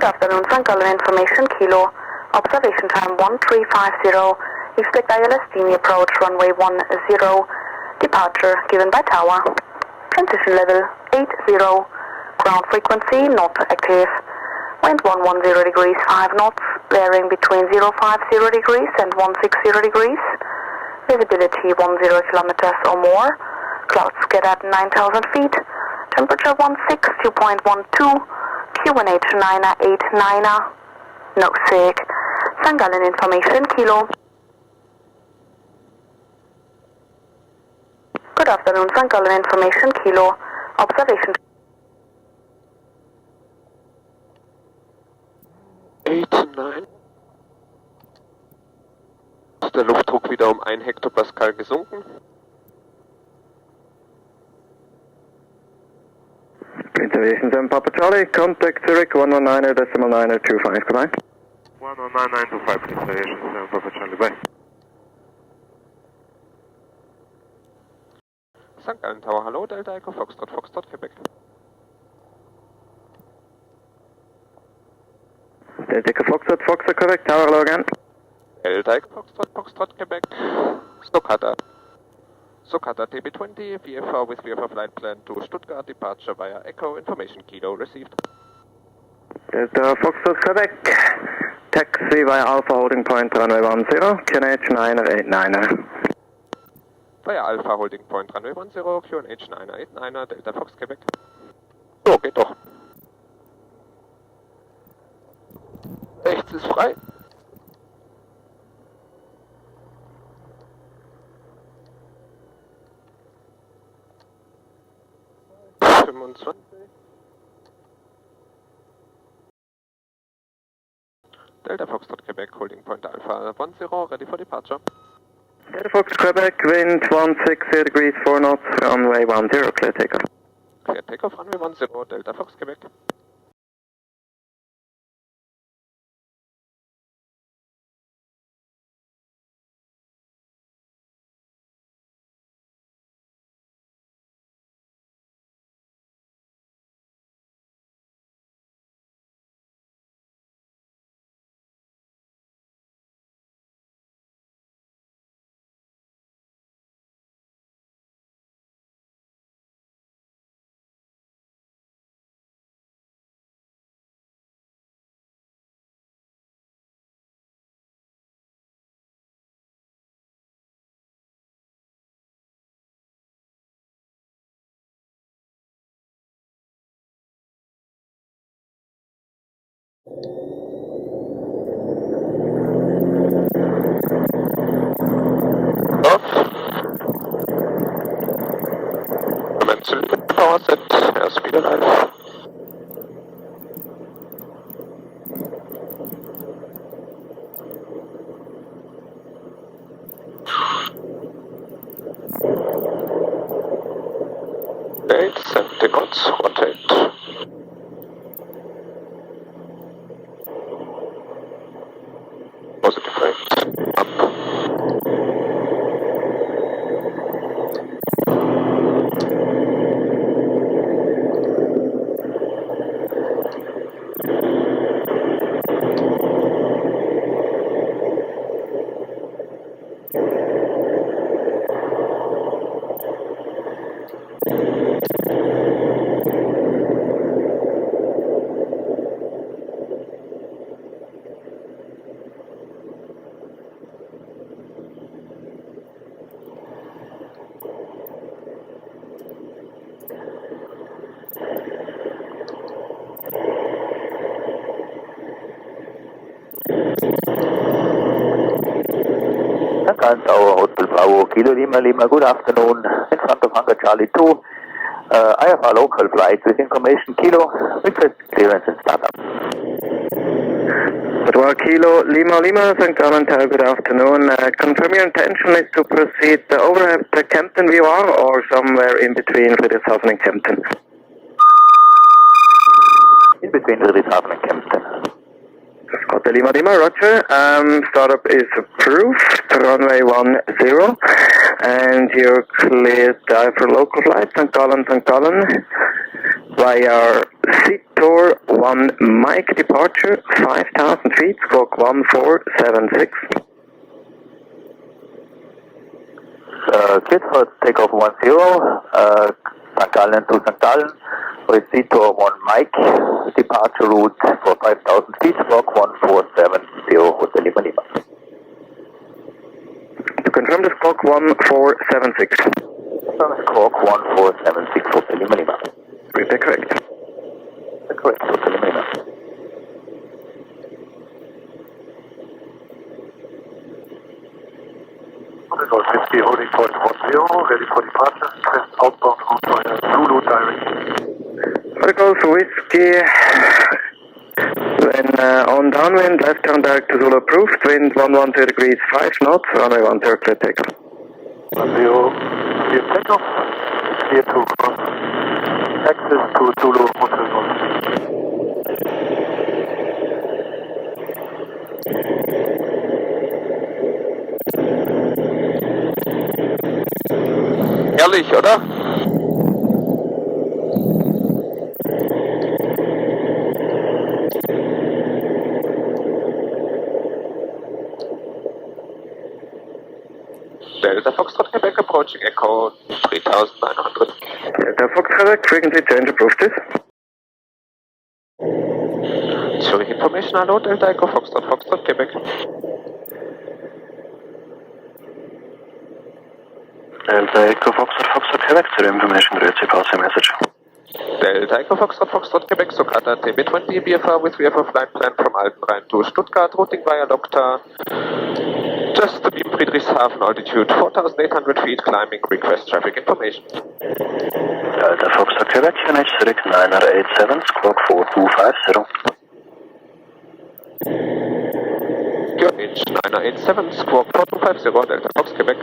afternoon, St. Gallen information, Kilo. Observation time 1350. Expect ILS Dini approach runway 10. Departure given by tower. Transition level 80. Ground frequency not active. Wind 110 degrees 5 knots. Bearing between 050 degrees and 160 degrees. Visibility 10 kilometers or more. Clouds scattered 9,000 feet. Temperature 162.12. QNH 989. No SIG. St. Gallen information, Kilo. Good afternoon, St. Gallen information, Kilo. Observation. 8-9. Ist der Luftdruck wieder um 1 Hektopascal gesunken? Aviation 7 Papa Charlie, contact Zurich 119.925, goodbye. 119.925, Aviation 7 Papa Charlie, bye. St. Gallen Tower, hallo, Delta Echo Foxtrot, Foxtrot, Quebec. Delta Echo Foxtrot, Foxtrot, Quebec, Tower, hello again. Delta Echo Foxtrot, Foxtrot, Quebec. Socata Tb20, VFR with VFR flight plan to Stuttgart, departure via Echo, information Kilo received. Delta Foxtrot, Quebec, taxi via Alpha holding point runway 10, QNH 989. Via Alpha holding point runway 10, QNH 989, Delta Fox, Quebec. So, geht doch. Rechts ist frei. Delta Foxtrot Quebec, holding point Alpha 10, ready for departure. Delta Fox Quebec, wind 160 degrees 4 knots, runway 10, clear takeoff. Clear takeoff, runway 10, Delta Fox Quebec. Power set, airspeed alive. Rotate, 70 knots, rotate. Positive rate, up. Tower, Hotel Bravo, Kilo Lima Lima, good afternoon, in front of Hangar Charlie 2, IFR local flight with information Kilo, request clearance and startup. Well, Kilo Lima Lima, St. Gallen Tower, good afternoon. Confirm your intention is to proceed over the Kempton VR or somewhere in between Friedrichshafen and Kempton? In between Friedrichshafen and Kempton. Socata Lima Lima, roger. Startup is approved, runway 10, and you're cleared for local flight, St. Gallen, via Seator 1 Mike departure, 5,000 feet, squawk 1476. Cleared for takeoff 10, St. Gallen to St. Gallen, with Seator 1 Mike, departure route for 5,000 feet, squawk 1470, Hotel Lima Lima. To confirm the squawk 1476. Squawk 1476, Hotel Lima Lima. Repeat correct. Correct, Hotel Lima Lima. Golf Whiskey holding point 10, ready for departure, press outbound route via Zulu direct. Golf Whiskey, when on downwind, left turn direct to Zulu approved, wind 112 degrees 5 knots, runway 10 clear takeoff. 10, clear takeoff, clear to cross, access to Zulu Hotel Golf. Ehrlich, oder? Delta Foxtrot Quebec approaching Echo 3900. Delta Fox Quebec, frequency change approved, please. Zurich information, hello, Delta Echo Foxtrot Quebec. Delta Echo Foxtrot Quebec, to the information, ready pass a message. Delta Echo Foxtrot Quebec, Socata Tb20, BFR with VFR flight plan from Altenrhein to Stuttgart, routing via Doctor. Just to beam Friedrichshafen, altitude 4,800 feet, climbing, request traffic information. Delta Foxtrot Quebec, QNH Zurich 9087, squawk 4250. QNH 987, squawk 4250, Delta Fox Quebec.